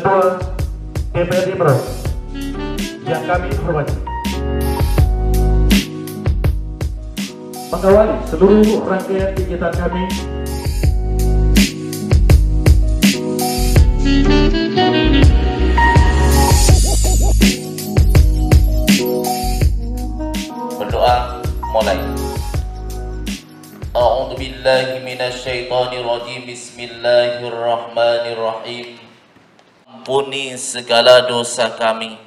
Ketua DPRD Merauke yang kami hormati, mengawali seluruh rangkaian kegiatan kami berdoa mulai. A'udzu billahi minasyaitonir rajim. Bismillahirrahmanirrahim. Ampuni segala dosa kami.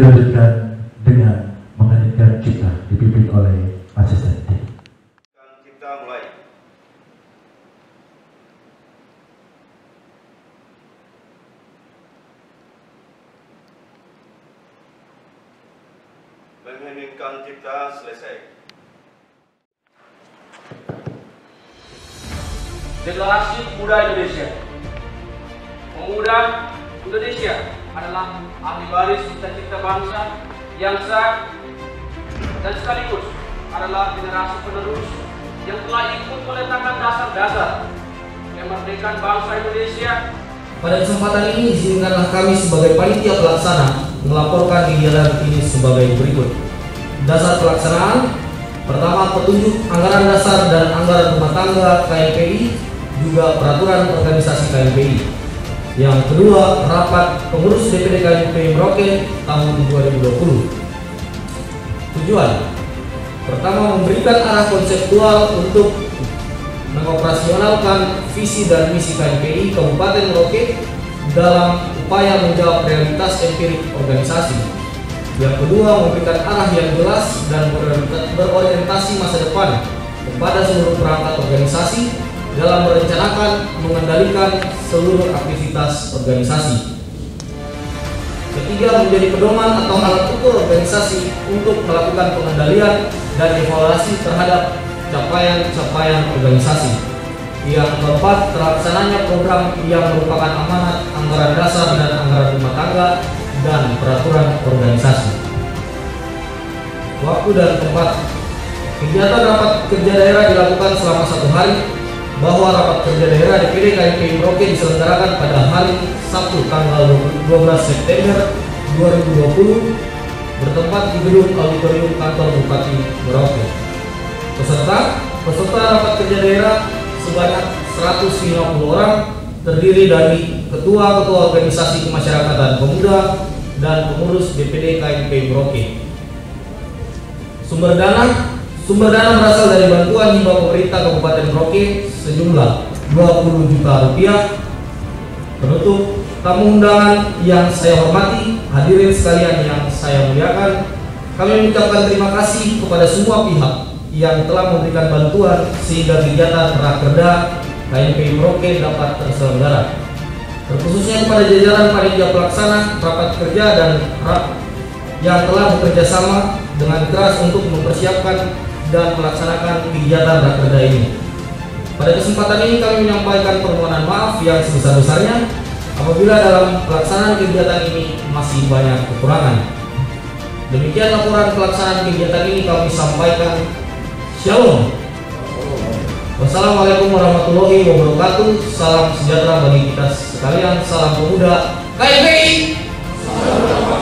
dilanjutkan dengan menghadirkan kita dipimpin oleh asisten tim. Kita mulai. Mengheningkan cipta selesai. Deklarasi Pemuda Indonesia. Pemuda Indonesia adalah ahli waris cita-cita bangsa yang sah dan sekaligus adalah generasi penerus yang telah ikut meletakkan dasar-dasar kemerdekaan bangsa Indonesia. Pada kesempatan ini izinkanlah kami sebagai panitia pelaksana melaporkan kegiatan ini sebagai berikut. Dasar pelaksanaan: pertama, petunjuk anggaran dasar dan anggaran rumah tangga KNPI juga peraturan organisasi KNPI. Yang kedua, rapat pengurus DPD KNPI Merauke tahun 2020. Tujuan: pertama, memberikan arah konseptual untuk mengoperasionalkan visi dan misi KNPI Kabupaten Merauke dalam upaya menjawab realitas empirik organisasi. Yang kedua, memberikan arah yang jelas dan berorientasi masa depan kepada seluruh perangkat organisasi dalam merencanakan mengendalikan seluruh aktivitas organisasi. Ketiga, menjadi pedoman atau alat ukur organisasi untuk melakukan pengendalian dan evaluasi terhadap capaian-capaian organisasi. Yang keempat, terlaksananya program yang merupakan amanat anggaran dasar dan anggaran rumah tangga dan peraturan organisasi. Waktu dan tempat. Kegiatan rapat kerja daerah dilakukan selama 1 hari, bahwa rapat kerja daerah DPD KNPI Merauke diselenggarakan pada hari Sabtu tanggal 12 September 2020 bertempat di gedung auditorium kantor Bupati Merauke. Peserta rapat kerja daerah sebanyak 150 orang, terdiri dari ketua-ketua organisasi kemasyarakatan pemuda dan pengurus DPD KNPI Merauke. Sumber dana berasal dari bantuan hibah pemerintah Kabupaten Merauke sejumlah 20 juta rupiah. Penutup, tamu undangan yang saya hormati, hadirin sekalian yang saya muliakan, kami mengucapkan terima kasih kepada semua pihak yang telah memberikan bantuan sehingga kegiatan Rakerda KNPI Merauke dapat terselenggara. Terkhususnya kepada jajaran panitia pelaksana rapat kerja dan yang telah bekerja sama dengan keras untuk mempersiapkan dan melaksanakan kegiatan Rakerda ini. Pada kesempatan ini kami menyampaikan permohonan maaf yang sebesar-besarnya apabila dalam pelaksanaan kegiatan ini masih banyak kekurangan. Demikian laporan pelaksanaan kegiatan ini kami sampaikan. Shalom. Wassalamualaikum warahmatullahi wabarakatuh. Salam sejahtera bagi kita sekalian. Salam pemuda KNPI.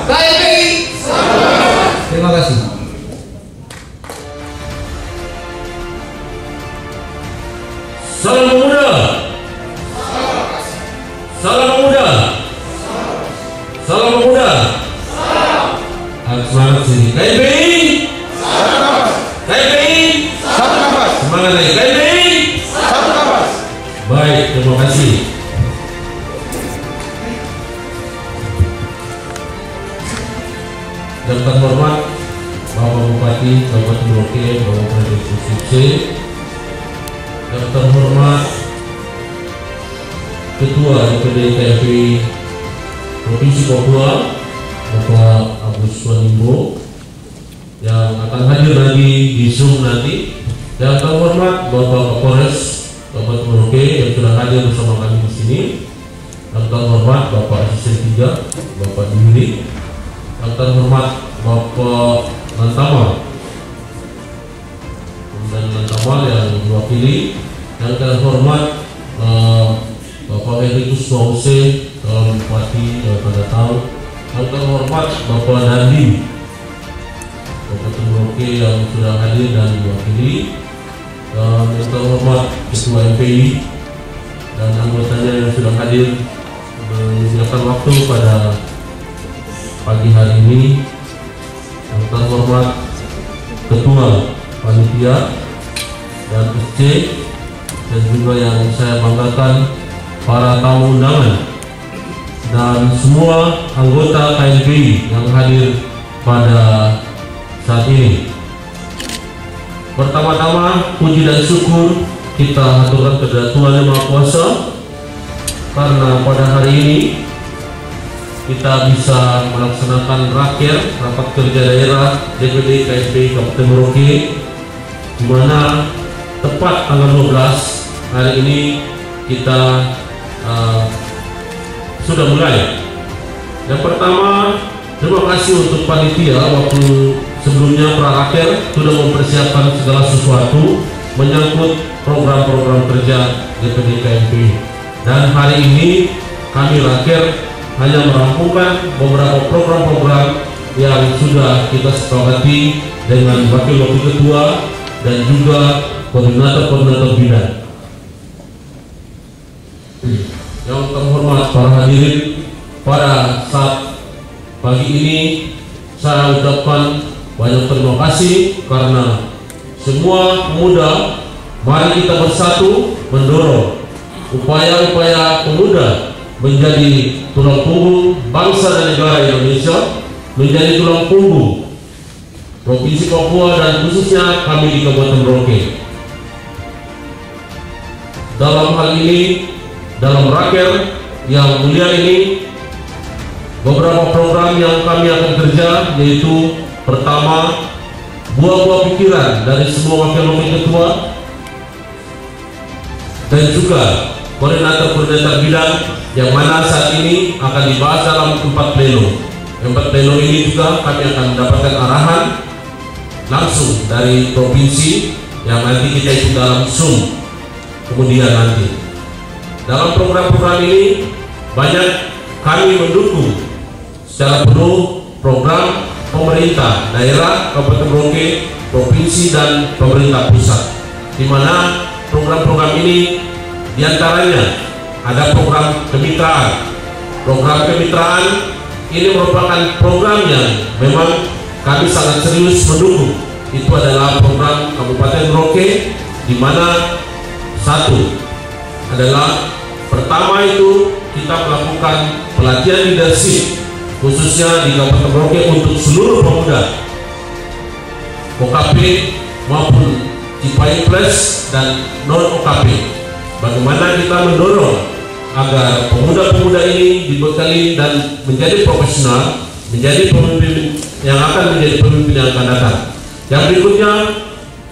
KNPI. Terima kasih. Salam pemuda. Salam pemuda. Salam pemuda. Semangat sini. KNPI. KNPI. Semangat lagi. KNPI. Baik, terima kasih. Dan terhormat Bapak Bupati Kabupaten Merauke, Bapak Presiden, yang terhormat Ketua DPD KNPI Provinsi Papua Bapak Agus Wanimbo yang akan hadir lagi di Zoom nanti, yang terhormat Bapak Kapolres Kabupaten Merauke yang sudah hadir bersama kami di sini, yang terhormat Bapak Asisten 3 Bapak Yuli, yang terhormat Bapak Lantamal dan Lantamal yang diwakili, yang terhormat Bapak Henrikus Mause calon Bupati pada tahun, yang terhormat Bapak Dandi Kabupaten Merauke yang sudah hadir dan diwakili, dan yang terhormat Ketua MPI dan anggotanya yang sudah hadir menyediakan waktu pada pagi hari ini, yang terhormat Ketua Panitia dan SC, dan juga yang saya banggakan para tamu undangan dan semua anggota KNPI yang hadir pada saat ini. Pertama-tama puji dan syukur kita haturkan kepada Tuhan Yang Maha Kuasa karena pada hari ini kita bisa melaksanakan rapat kerja daerah DPD KNPI Kabupaten Merauke, di mana tepat tanggal 12 hari ini kita sudah mulai Yang pertama, terima kasih untuk panitia waktu sebelumnya Praraker sudah mempersiapkan segala sesuatu menyangkut program-program kerja DPD KMP. Dan hari ini kami Raker hanya merampungkan beberapa program-program yang sudah kita sepakati dengan wakil-wakil ketua dan juga koordinator-koordinator bidang. Yang terhormat para hadirin, pada saat pagi ini saya ucapkan banyak terima kasih karena semua pemuda, mari kita bersatu mendorong upaya-upaya pemuda menjadi tulang punggung bangsa dan negara Indonesia, menjadi tulang punggung Provinsi Papua dan khususnya kami di Kabupaten Merauke. Dalam hal ini, dalam Raker yang mulia ini, beberapa program yang kami akan kerja yaitu pertama, buah-buah pikiran dari semua wakil-wakil ketua dan juga koordinator-koordinator bidang yang mana saat ini akan dibahas dalam 4 pleno. 4 pleno ini juga kami akan mendapatkan arahan langsung dari provinsi yang nanti kita ikut dalam Zoom kemudian nanti. Dalam program-program ini banyak kami mendukung secara penuh program pemerintah daerah Kabupaten Merauke, provinsi dan pemerintah pusat, di mana program-program ini diantaranya ada program kemitraan. Program kemitraan ini merupakan program yang memang kami sangat serius mendukung. Itu adalah program Kabupaten Merauke, di mana satu adalah pertama itu kita melakukan pelatihan leadership khususnya di Kabupaten Merauke untuk seluruh pemuda OKP maupun Cipayu Plus dan non OKP. Bagaimana kita mendorong agar pemuda-pemuda ini dibekali dan menjadi profesional, menjadi pemimpin yang akan menjadi pemimpin yang akan datang. Yang berikutnya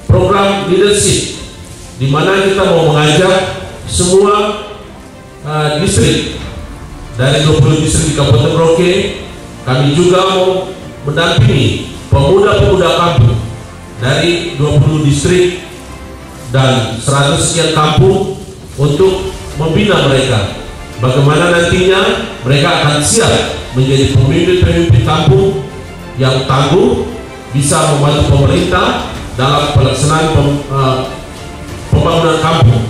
program leadership, di mana kita mau mengajak semua distrik dari 20 distrik di Kabupaten Merauke. Kami juga mau mendampingi pemuda-pemuda kampung dari 20 distrik dan 100 sekian kampung untuk membina mereka. Bagaimana nantinya mereka akan siap menjadi pemimpin-pemimpin kampung yang tangguh, bisa membantu pemerintah dalam pelaksanaan pembangunan kampung.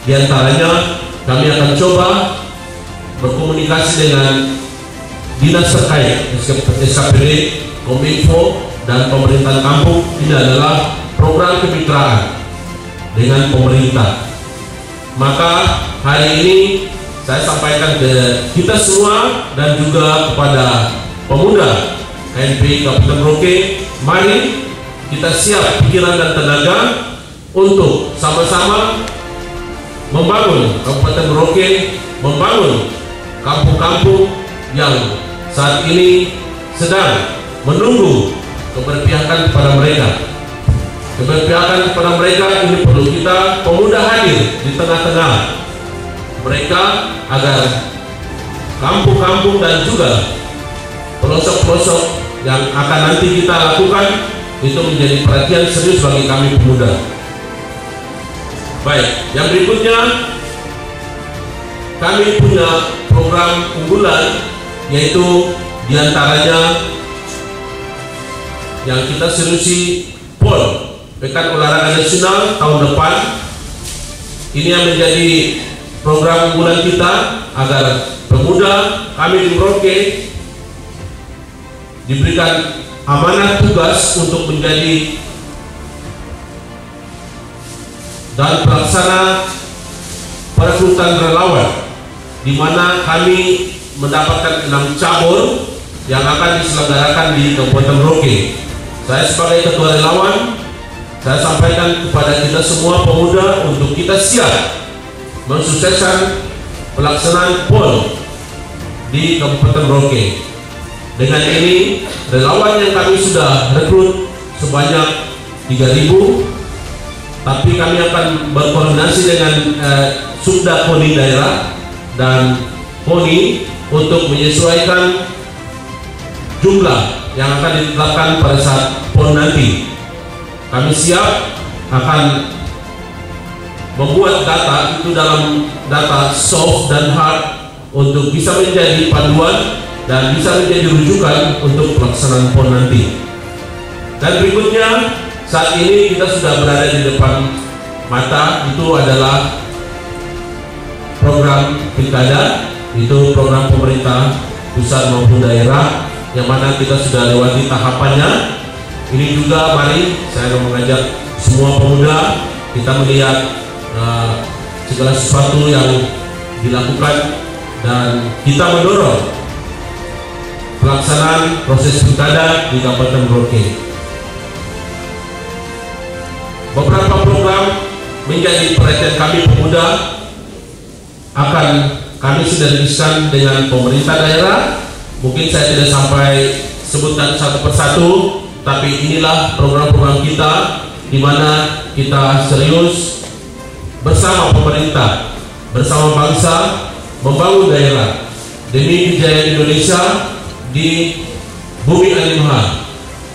Di antaranya kami akan coba berkomunikasi dengan dinas terkait SKPD, Kominfo dan pemerintahan kampung. Ini adalah program kemitraan dengan pemerintah. Maka hari ini saya sampaikan ke kita semua dan juga kepada pemuda KMP Kabupaten Merauke, mari kita siap pikiran dan tenaga untuk sama-sama membangun Kabupaten Merauke, membangun kampung-kampung yang saat ini sedang menunggu keberpihakan kepada mereka. Keberpihakan kepada mereka ini perlu kita pemuda hadir di tengah-tengah mereka agar kampung-kampung dan juga pelosok-pelosok yang akan nanti kita lakukan itu menjadi perhatian serius bagi kami pemuda. Baik, yang berikutnya kami punya program unggulan, yaitu diantaranya yang kita seriusi PON, Pekan Olahraga Nasional tahun depan. Ini yang menjadi program unggulan kita agar pemuda kami di Merauke diberikan amanah tugas untuk menjadi dan pelaksana perekrutan relawan, di mana kami mendapatkan 6 cabur yang akan diselenggarakan di Kabupaten Merauke. Saya sebagai ketua relawan, saya sampaikan kepada kita semua pemuda untuk kita siap mensukseskan pelaksanaan PON di Kabupaten Merauke. Dengan ini, relawan yang kami sudah rekrut sebanyak 3.000, tapi kami akan berkoordinasi dengan Subda Poni daerah dan Poni untuk menyesuaikan jumlah yang akan ditetapkan pada saat PON nanti. Kami siap akan membuat data itu dalam data soft dan hard untuk bisa menjadi panduan dan bisa menjadi rujukan untuk pelaksanaan PON nanti. Dan berikutnya, saat ini kita sudah berada di depan mata, itu adalah program pilkada, itu program pemerintah pusat maupun daerah, yang mana kita sudah lewati tahapannya. Ini juga mari saya mengajak semua pemuda kita melihat segala sesuatu yang dilakukan dan kita mendorong pelaksanaan proses pilkada di Kabupaten Merauke. Beberapa program menjadi perhatian kami pemuda akan kami sudah diskusikan dengan pemerintah daerah. Mungkin saya tidak sampai sebutkan satu persatu, tapi inilah program-program kita di mana kita serius bersama pemerintah, bersama bangsa membangun daerah demi kejayaan Indonesia di bumi Animha.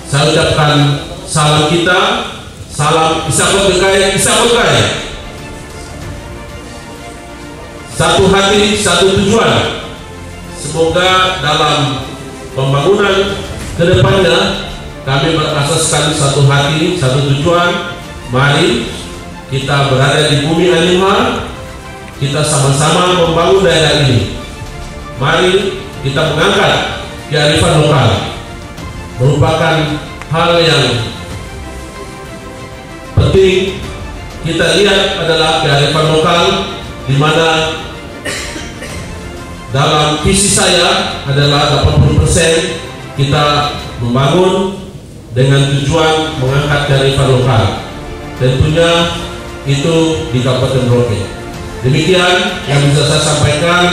Saya ucapkan salam kita, salam Isakot Bekaya, Isakot Bekaya. Satu hati, satu tujuan. Semoga dalam pembangunan kedepannya kami berasaskan satu hati, satu tujuan. Mari kita berada di bumi Animha, kita sama-sama membangun daerah ini. Mari kita mengangkat kearifan lokal, merupakan hal yang penting. Kita lihat adalah kearifan lokal, di mana dalam visi saya adalah 80% kita membangun dengan tujuan mengangkat kearifan lokal. Tentunya itu di Kabupaten Merauke. Demikian yang bisa saya sampaikan.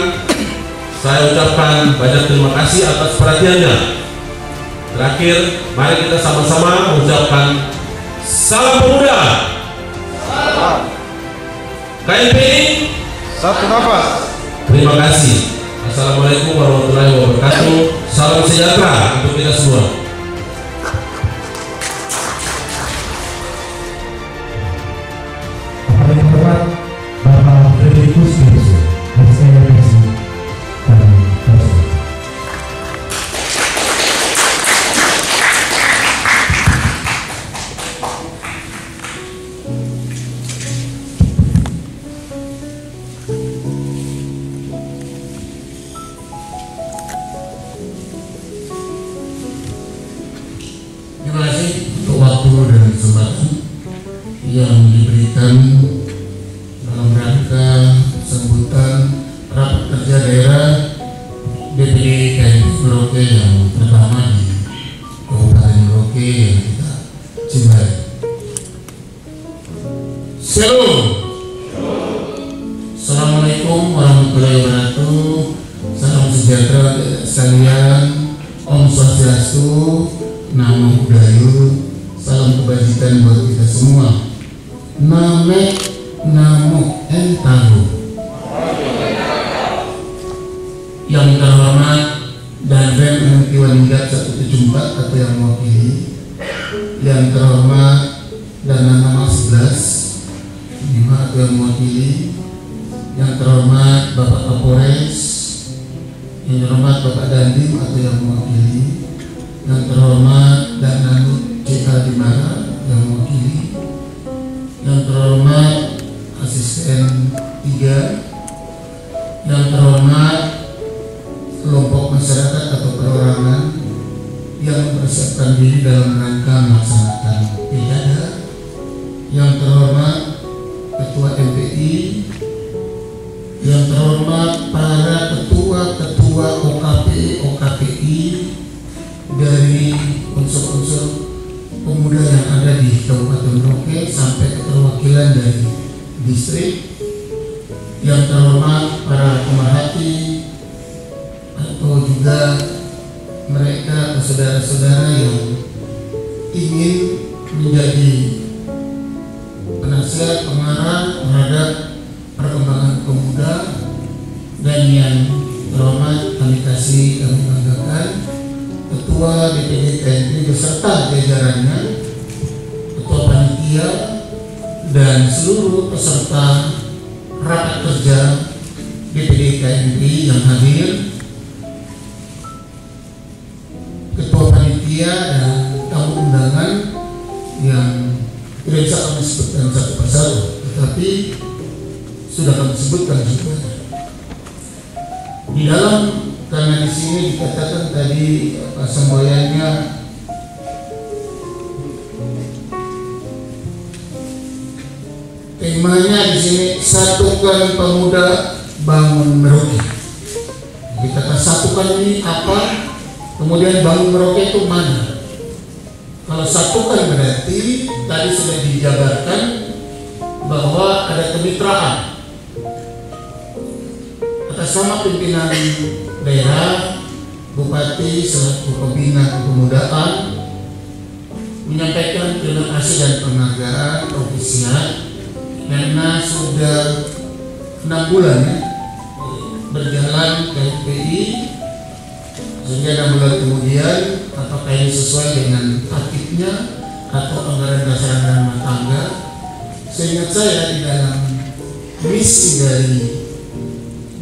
Saya ucapkan banyak terima kasih atas perhatiannya. Terakhir, mari kita sama-sama mengucapkan salam pemuda. Salam. KMPI Satu nafas. Terima kasih. Assalamualaikum warahmatullahi wabarakatuh. Salam sejahtera untuk kita semua. Yang terhormat Bapak Frederikus Gerso, SPMSI kami persilakan. Terima kasih untuk waktu dan kesempatan yang diberikan dalam rangka sambutan rapat kerja daerah DPD KMPI Merauke yang pertama di Kabupaten Merauke yang kita cintai. Shalom. Assalamualaikum warahmatullahi wabarakatuh. Salam sejahtera sekalian. Om Swastiastu. Namo Buddhaya. Salam kebajikan buat kita semua. Namo Entahu. Yang terhormat dan Rem Waninggat 174 atau yang mewakili, yang terhormat dan nama 11 atau yang mewakili, yang terhormat Bapak Kapolres, yang terhormat Bapak Dandim atau yang mewakili, yang terhormat dan Danut CK Dimara yang mewakili, yang terhormat asisten 3, yang terhormat kelompok masyarakat atau perorangan yang mempersiapkan diri dalam rangka melaksanakan pilkada, yang terhormat Ketua MPI, yang terhormat para ketua-ketua OKPI dari unsur-unsur pemuda yang ada di Kabupaten Merauke sampai keterwakilan dari distrik, yang terhormat para pemerhati atau juga mereka saudara-saudara yang ingin menjadi penasihat pengarah terhadap perkembangan pemuda, dan yang terhormat kami kasih, kami banggakan Ketua Ketua DPD TNI beserta jajarannya, Ketua Panitia, dan seluruh peserta rapat kerja DPD TNI yang hadir, Ketua Panitia dan tamu undangan yang tidak bisa kami sebutkan satu persatu, tetapi sudah kami sebutkan semuanya. Di dalam, karena di sini dikatakan tadi semboyannya temanya di sini satukan pemuda bangun Merauke. Kita satukan ini apa? Kemudian bangun Merauke itu mana? Kalau satukan berarti tadi sudah dijabarkan bahwa ada kemitraan atas nama pimpinan daerah, bupati selaku pembina kepemudaan menyampaikan terima kasih dan penghargaan ofisial karena sudah 6 bulan ya, berjalan KPI, sehingga 6 bulan kemudian apakah ini sesuai dengan targetnya atau anggaran dasar anggaran rumah tangga. Seingat saya di dalam misi dari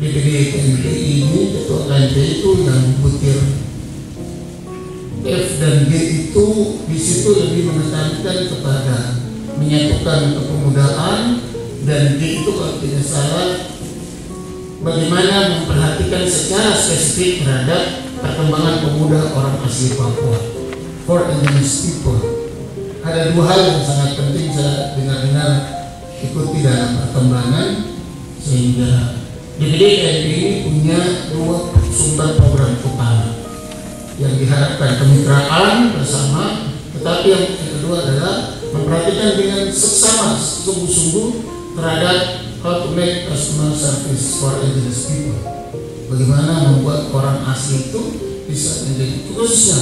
DPD KNPI ini, Ketua KNPI itu yang butir F dan G itu di situ lebih menekankan kepada menyatukan kepemudaan, dan G itu kalau tidak salah bagaimana memperhatikan secara spesifik terhadap perkembangan pemuda orang asli Papua, for indigenous people. Ada 2 hal yang sangat penting saya dengar-dengar ikuti dalam perkembangan, sehingga DPD KNPI ini punya 2 sumber program utama yang diharapkan kemitraan bersama, tetapi yang kedua adalah memperhatikan dengan seksama sungguh-sungguh terhadap how to make customer service for indigenous people. Bagaimana membuat orang asli itu bisa menjadi, khususnya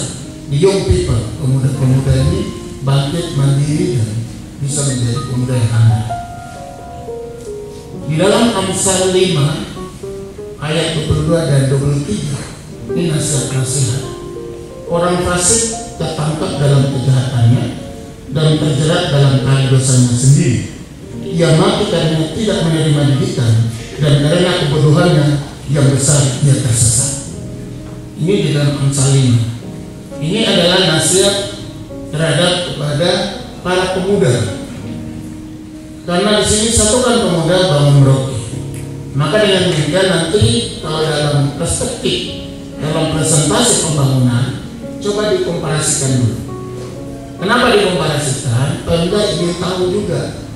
the young people, pemuda-pemuda ini bangkit mandiri dan bisa menjadi pemuda yang handal. Di dalam Amsal 5 ayat 22 dan 23 ini nasihat-nasihat. Orang fasik tertangkap dalam kejahatannya dan terjerat dalam kali dosanya sendiri. Ia mati karena tidak menerima didikan, dan karena kebodohannya yang besar ia tersesat. Ini di dalam Amsal 5. Ini adalah nasihat terhadap kepada para pemuda. Karena di sini satukan pemuda bangun Merauke. Maka dengan demikian nanti kalau dalam perspektif, dalam presentasi pembangunan, coba dikomparasikan dulu. Kenapa dikomparasikan? Pemda ingin tahu juga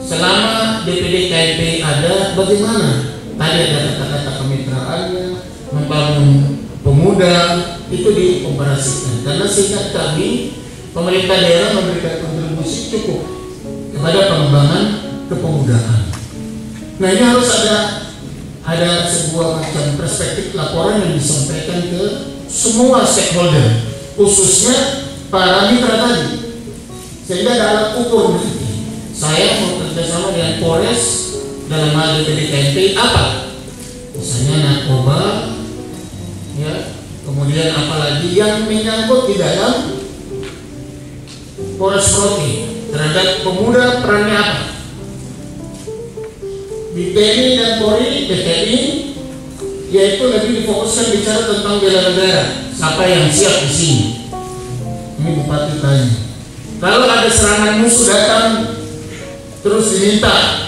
selama DPD KNPI ada bagaimana. Tadi ada kata-kata kemitraannya, membangun pemuda, itu dikomparasikan. Karena seingat kami, pemerintah daerah memberikan kontribusi cukup kepada pengembangan kepemudaan. Nah, ini harus ada sebuah macam perspektif laporan yang disampaikan ke semua stakeholder, khususnya para mitra tadi, sehingga ada alat ukur nanti. Saya mau kerjasama dengan Polres dalam hal DPD KNPI apa? Misalnya narkoba, ya, kemudian apalagi yang menyangkut di dalam Polres Merauke terhadap pemuda, perannya apa? Di TNI dan Polri, DPI, yaitu lebih difokuskan bicara tentang bela negara. Siapa yang siap di sini? Ini Bupati tanya. Kalau ada serangan musuh datang, terus diminta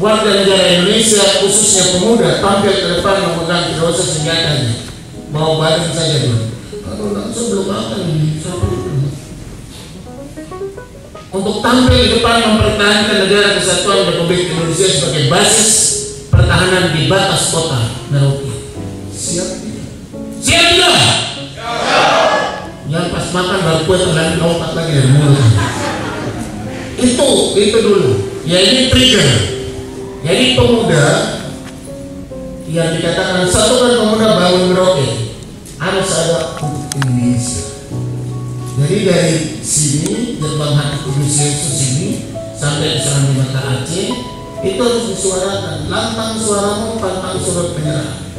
warga negara Indonesia, khususnya pemuda, tampil ke depan memegang kirosa senjatanya, bawa badan saja dulu. Kalau nggak sebelum apa ini? Untuk tampil di depan mempertahankan negara kesatuan Republik Indonesia sebagai basis pertahanan di batas kota Merauke. Siap tidak? Siap tidak? Jangan pas makan baru kue terlalu lompat lagi dari mulut. Itu dulu. Ya, ini trigger. Jadi pemuda yang dikatakan satukan pemuda bangun Merauke harus ada untuk Indonesia. Jadi dari sini gerbang hati Kudus Yesus ini sampai ke Serang Mata Aceh itu harus disuarakan. Lantang suaramu, pantang surat penyerah.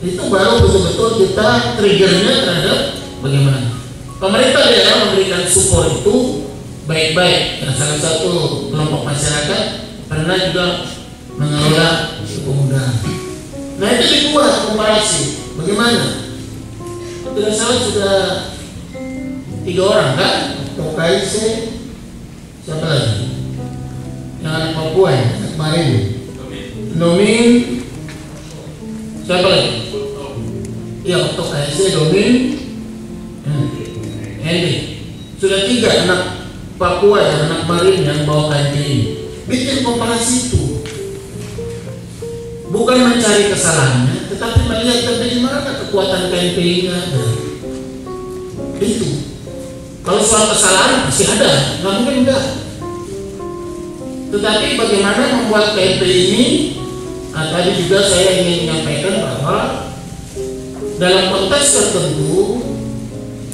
itu baru betul-betul kita triggernya terhadap bagaimana pemerintah daerah memberikan support itu baik-baik. Salah satu kelompok masyarakat pernah juga mengelola kepemudaan. Nah itu dibuat komparasi bagaimana. Tidak salah sudah 3 orang kan, Tokai siapa lagi? Yang anak Papua ya, kemarin Domin, siapa lagi? Ya, Tokai Domin, Henry. Sudah 3 anak Papua dan anak Marin yang bawa KNPI. Bikin komparasi itu. Bukan mencari kesalahannya, tetapi melihat dari mana kekuatan KNPI-nya ada. Itu. Kalau soal kesalahan pasti ada, nggak mungkin enggak. Tetapi bagaimana membuat KNPI ini? Tadi juga saya ingin menyampaikan bahwa dalam konteks tertentu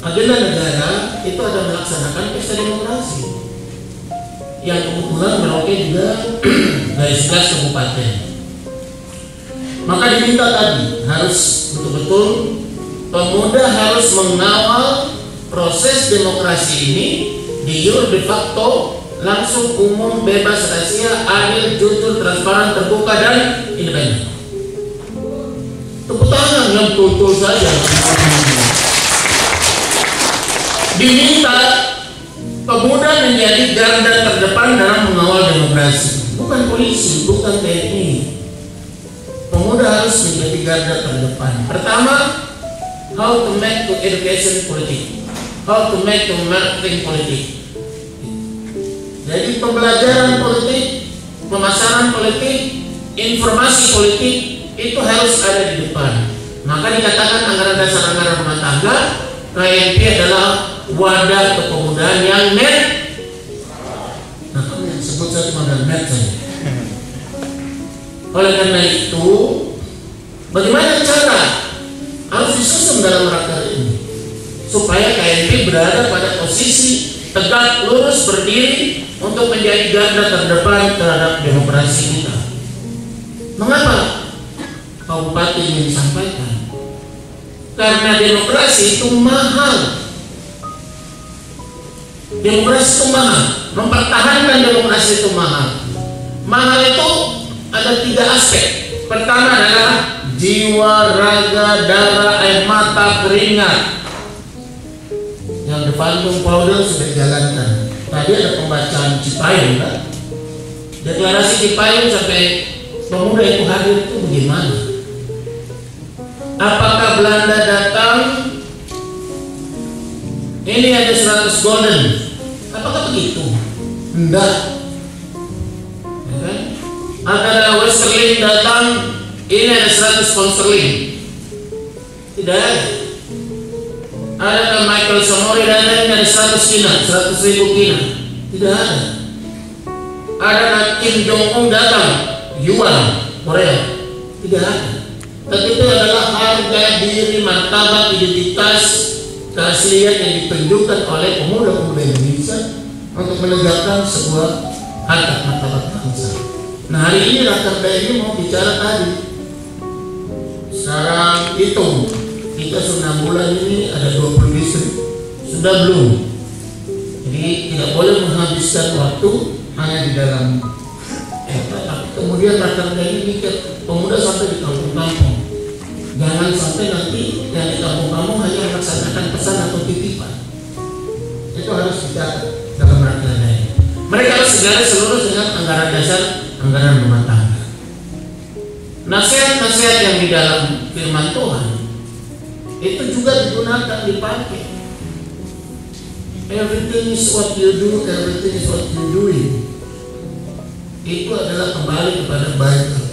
agenda negara itu ada melaksanakan pesta demokrasi yang kebetulan Merauke juga dari 11 kabupaten. Maka diminta tadi harus betul-betul pemuda harus mengawal proses demokrasi ini di jure de facto, langsung, umum, bebas, rahasia, adil, jujur, transparan, terbuka dan independen. Tepuk tangan yang betul saja. Diminta pemuda menjadi garda terdepan dalam mengawal demokrasi, bukan polisi, bukan TNI. Pemuda harus menjadi garda terdepan. Pertama, how to make to education politik, how to make to marketing politik. Jadi pembelajaran politik, pemasaran politik, informasi politik itu harus ada di depan. Maka dikatakan anggaran dasar anggaran rumah tangga KNP adalah wadah kepemudaan yang net. Nah, kamu yang sebut saya cuma net saja. Oleh karena itu, bagaimana cara harus disusun dalam raker ini supaya KNP berada pada posisi tegak lurus berdiri untuk menjadi garda terdepan terhadap demokrasi kita. Mengapa Pak Bupati ingin sampaikan? Karena demokrasi itu mahal. Demokrasi itu mahal. Mempertahankan demokrasi itu mahal. Mahal itu ada 3 aspek. Pertama adalah jiwa, raga, darah, air mata, keringat. Yang di Bandung Powder sudah dijalankan. Tadi ada pembacaan Cipayung kan? Deklarasi Cipayung sampai pemuda itu hadir itu bagaimana? Apakah Belanda datang? Ini ada 100 golden. Apakah begitu? Enggak. Ya kan? Ada Westerling datang, ini ada 100 pound sterling. Tidak ada. Ada Michael Somori datang, ini ada 100 kina, 100.000 kina. Tidak ada. Ada Kim Jong Un datang, Yuan, Korea. Tidak ada. Tapi itu adalah harga diri, martabat, identitas, keaslian yang ditunjukkan oleh pemuda-pemuda Indonesia untuk menegakkan sebuah harkat martabat bangsa. Nah, hari ini Rakerda ini mau bicara tadi. Sekarang hitung, kita sudah 6 bulan ini ada 20 distrik. Sudah belum? Jadi tidak boleh menghabiskan waktu hanya di dalam kemudian Rakerda ini mikir pemuda sampai di kampung-kampung. Jangan sampai nanti yang di kampung-kampung hanya melaksanakan pesan atau titipan. Itu harus dicatat dalam Rakerda ini. Mereka harus segala seluruh dengan anggaran dasar, anggaran rumah tangga. Nasihat-nasihat yang di dalam firman Tuhan itu juga digunakan, dipakai. Everything is what you do, everything is what you doing. Itu adalah kembali kepada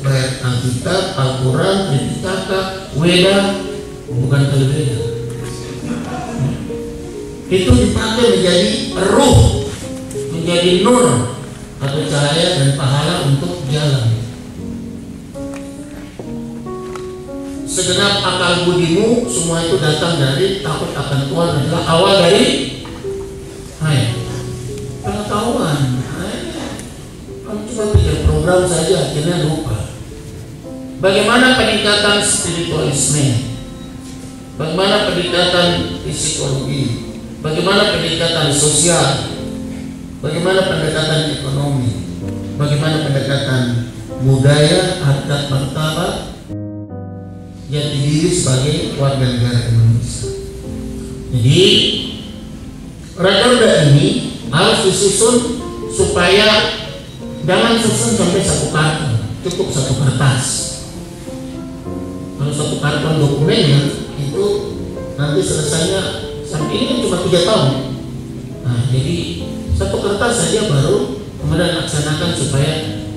bayat Alkitab, Al-Quran, Tripitaka, Weda, bukan Televeda. Itu dipakai menjadi ruh, menjadi nur atau cahaya dan pahala untuk jalan. Segenap akal budimu, semua itu datang dari takut akan Tuhan adalah awal dari pengetahuan. Kamu cuma pikir program saja, akhirnya lupa. bagaimana peningkatan spiritualisme, bagaimana peningkatan psikologi, bagaimana peningkatan sosial, bagaimana pendekatan ekonomi, bagaimana pendekatan budaya, adat, martabat, jati diri sebagai warga negara Indonesia. Jadi rakerda ini harus disusun supaya jangan susun sampai satu karton, cukup satu kertas. Kalau satu karton dokumennya itu nanti selesainya sampai ini kan cuma 3 tahun. Nah, jadi satu kertas saja baru kemudian laksanakan supaya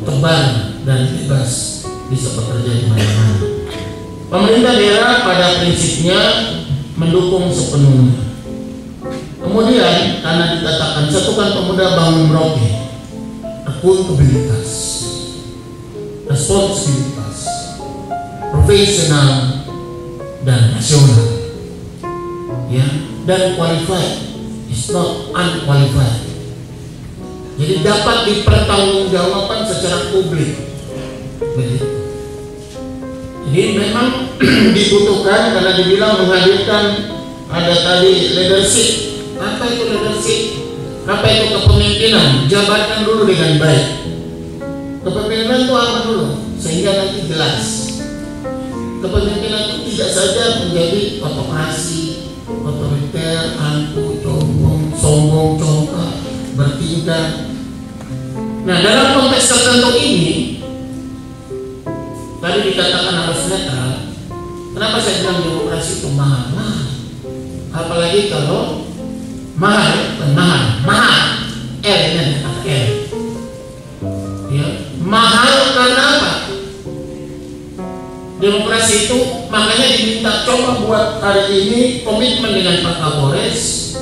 tebar dan bebas bisa bekerja di mana-mana. Pemerintah daerah pada prinsipnya mendukung sepenuhnya. Kemudian karena dikatakan Satukan Pemuda Bangun Merauke, akuntabilitas, responsibilitas, profesional dan nasional, ya, dan qualified, is not unqualified. Jadi dapat dipertanggungjawabkan secara publik. Begitu. Jadi memang dibutuhkan karena dibilang menghadirkan ada tadi leadership. Apa itu leadership? Apa itu kepemimpinan? Jabatkan dulu dengan baik. Kepemimpinan itu apa dulu? Sehingga nanti jelas. Kepemimpinan itu tidak saja menjadi autokrasi, otoriter, angkuh, sombong, congkak, bertingkah. Nah, dalam konteks tertentu ini tadi dikatakan harus netral. Kenapa saya bilang demokrasi itu mahal? Apalagi kalau mahal, L ini L. Ya, mahal karena apa? Demokrasi itu makanya diminta coba buat hari ini komitmen dengan Pak Kapolres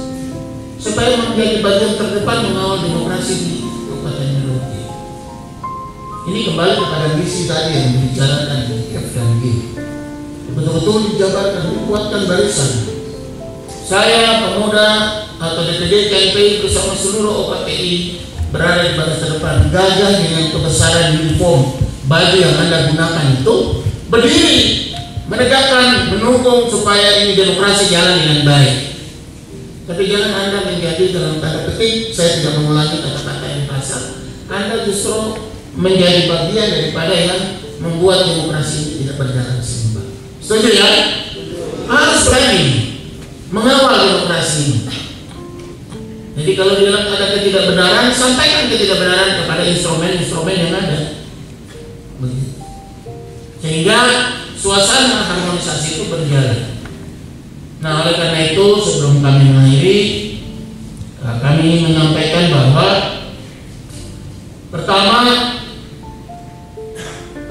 supaya menjadi bagian terdepan mengawal demokrasi di Kabupaten Merauke. Ini kembali kepada misi tadi yang dibicarakan di F dan G. Betul-betul dijabarkan, dikuatkan barisan. Saya pemuda atau DPD KMPI bersama seluruh OKPI berada di baris terdepan. Gagah dengan kebesaran uniform baju yang Anda gunakan itu berdiri, menegakkan, mendukung supaya ini demokrasi jalan dengan baik. Tapi jangan Anda menjadi dalam tanda petik, saya tidak mengulangi kata-kata yang kasar, Anda justru menjadi bagian daripada yang membuat demokrasi ini tidak berjalan seimbang. Setuju ya? Harus berani mengawal demokrasi ini. Jadi kalau bilang ada ketidakbenaran, sampaikan ketidakbenaran kepada instrumen-instrumen yang ada. Begitu. Sehingga suasana harmonisasi itu berjalan. Nah, oleh karena itu sebelum kami mengakhiri, kami ingin menyampaikan bahwa pertama,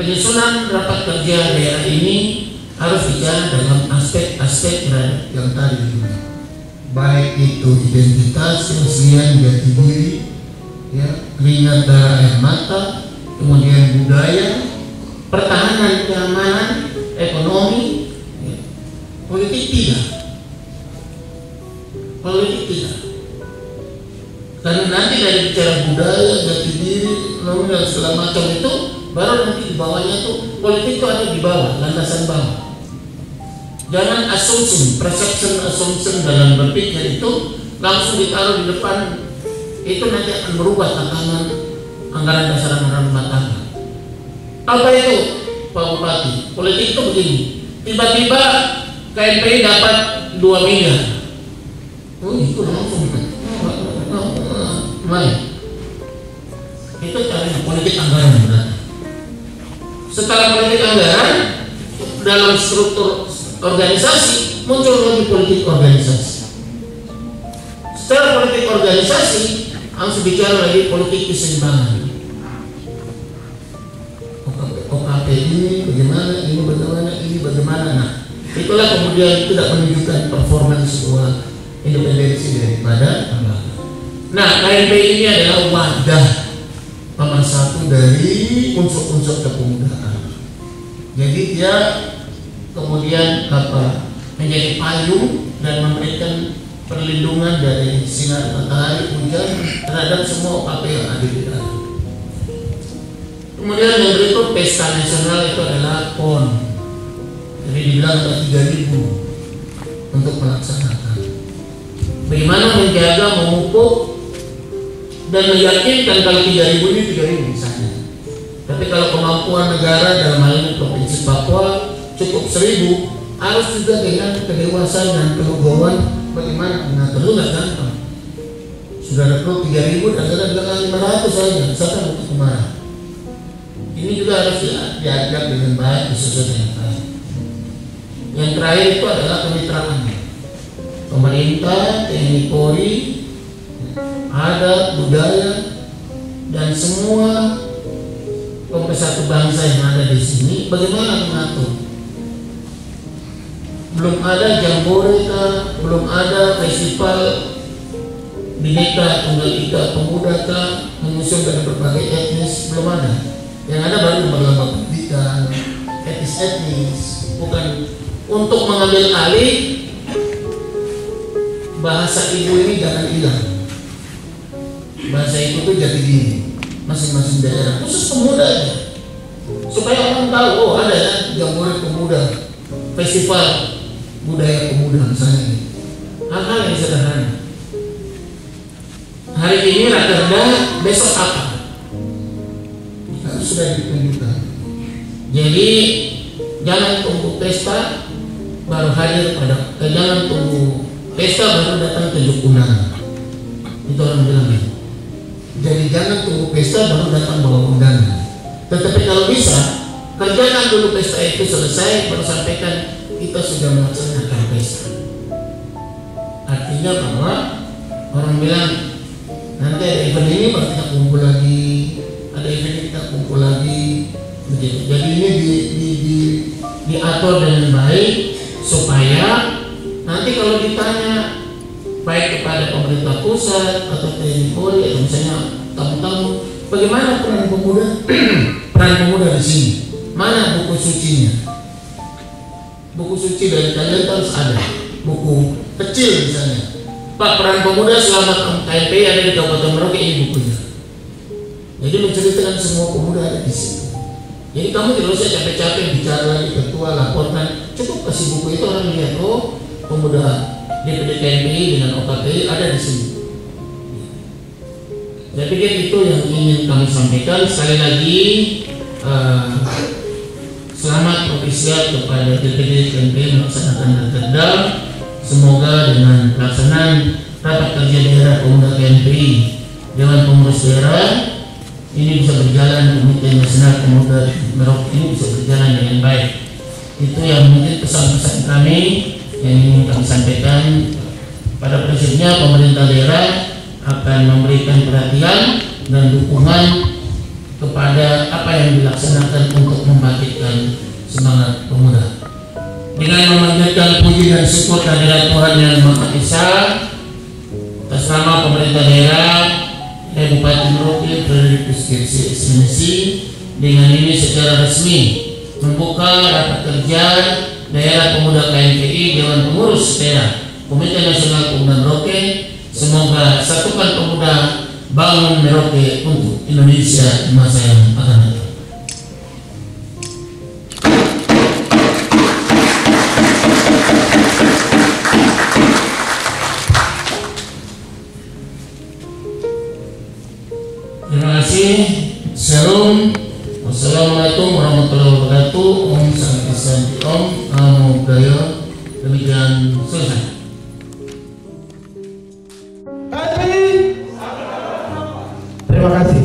penyusunan rapat kerja daerah ini harus bicara dalam aspek-aspek yang tadi, baik itu identitas, keaslian, jati diri, ya, keringat darah air mata, kemudian budaya, pertahanan keamanan, ekonomi, ya. Politik tidak. Karena nanti dari bicara budaya, jati diri, ekonomi dan segala macam itu, baru nanti di bawahnya tuh politik itu ada di bawah, landasan bawah. Jangan perception dalam berpikir itu langsung ditaruh di depan, itu nanti akan berubah tatanan anggaran dasar anggaran rumah tangga. Apa itu Pak Bupati? Politik itu begini, tiba-tiba KMPI dapat 2 miliar. Oh, itu langsung main. Itu caranya politik anggaran berarti. Setelah politik anggaran, dalam struktur organisasi muncul lagi politik organisasi. Setelah politik organisasi harus bicara lagi politik keseimbangan. OKP ini bagaimana, nah itulah kemudian tidak menunjukkan performa sebuah independensi daripada lembaga. Nah, KMPI ini adalah wadah pemersatu dari unsur-unsur kepemudaan. Jadi dia kemudian menjadi payung dan memberikan perlindungan dari sinar matahari, hujan terhadap semua OKP yang ada di dalam. Kemudian yang berikut pesta nasional itu adalah PON. Jadi dibilang ada 3.000 untuk melaksanakan. Bagaimana menjaga, memupuk dan meyakinkan kalau 3.000 ini 3.000 misalnya. Tapi kalau kemampuan negara dalam hal ini Provinsi Papua cukup 1.000, harus juga dengan kedewasaan dan kelegowoan bagaimana mengatur. Itu nggak gampang. Sudah ada perlu 3.000 dan ada bilang 500 saja, misalkan untuk kemarin. Ini juga harus diajak dengan baik, disusun dengan baik. Yang terakhir itu adalah kemitraan. Pemerintah, TNI Polri, adat, budaya, dan semua pemersatu bangsa yang ada di sini, bagaimana mengatur? Belum ada jambore, belum ada festival Bhinneka Tunggal Ika Pemuda mengusung dari berbagai etnis, belum ada. Yang ada baru lomba-lomba pendidikan, etnis, bukan untuk mengambil alih bahasa ibu ini jangan hilang. Bahasa ibu itu jadi diri masing-masing daerah, khusus pemuda aja, supaya orang tahu, oh ada ya jambore pemuda, festival budaya pemuda misalnya. Hal-hal yang sederhana. Hari ini rakerda, besok apa? Sudah ditunjukkan. Jadi jangan tunggu pesta baru hadir pada, jangan tunggu pesta baru datang tunjuk undangan. Itu orang bilang. Jadi jangan tunggu pesta baru datang bawa undangan. Tetapi kalau bisa kerjakan dulu pesta itu selesai baru sampaikan kita sudah melaksanakan pesta. Artinya bahwa orang bilang nanti ada event ini baru kita kumpul lagi. Ada event kita kumpul lagi begitu. Jadi ini diatur dengan baik supaya nanti kalau ditanya baik kepada pemerintah pusat atau TNI Polri atau misalnya tamu-tamu, bagaimana peran pemuda di sini? Mana buku sucinya? Buku suci dari kalian harus ada. Buku kecil misalnya. Pak, peran pemuda selama KMPI ada di Kabupaten Merauke, ini bukunya. Jadi menceritakan semua pemuda ada di situ. Jadi kamu tidak usah capek-capek bicara lagi ketua laporkan, cukup kasih buku itu orang lihat, oh pemuda DPD KMPI dengan OKPI ada di sini. Saya pikir itu yang ingin kami sampaikan. Sekali lagi selamat propisiat kepada DPD KMPI melaksanakan rakerda. Semoga dengan pelaksanaan rapat kerja daerah pemuda KMPI Dewan Pengurus Daerah ini bisa berjalan, Komite Nasional Pemuda Merauke ini bisa berjalan dengan baik. Itu yang mungkin pesan-pesan kami yang ingin kami sampaikan. Pada prinsipnya pemerintah daerah akan memberikan perhatian dan dukungan kepada apa yang dilaksanakan untuk membangkitkan semangat pemuda. Dengan memanjatkan puji dan syukur kehadirat Tuhan Yang Maha Esa, atas nama pemerintah daerah Bupati Merauke Frederikus Kirsi Esmensi, dengan ini secara resmi membuka rapat kerja daerah pemuda KMPI Dewan Pengurus Daerah Komite Nasional Pemuda Merauke. Semoga satukan pemuda, bangun Merauke untuk Indonesia di masa yang akan datang. Terima kasih. Shalom. Wassalamualaikum warahmatullahi wabarakatuh. Om Santi Santi Om Namo Buddhaya. Demikian selesai. Terima kasih.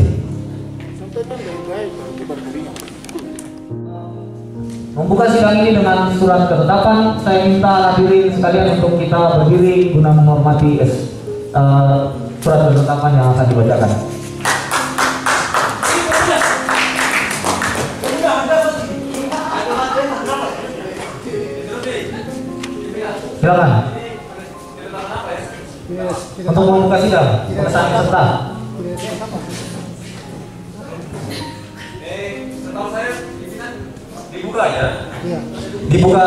Membuka sidang ini dengan surat ketetapan, saya minta hadirin sekalian untuk kita berdiri guna menghormati surat ketetapan yang akan dibacakan. Silakan. Untuk membuka sidang, pengesahan peserta. Setahu saya dibuka ya. Dibuka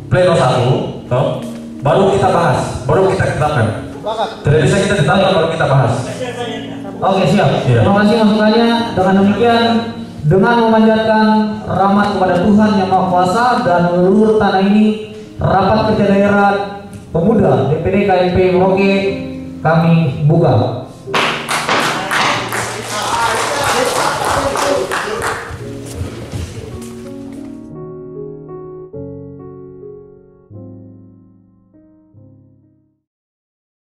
pleno 1, toh, baru kita bahas, baru kita tetapkan. Tidak bisa kita tetapkan baru kita bahas. Oke, siap. Iya. Terima kasih masukannya. Dengan demikian Dengan memanjatkan rahmat kepada Tuhan Yang Maha Kuasa dan seluruh tanah ini, rapat kerja daerah pemuda DPD KMP Merauke kami buka.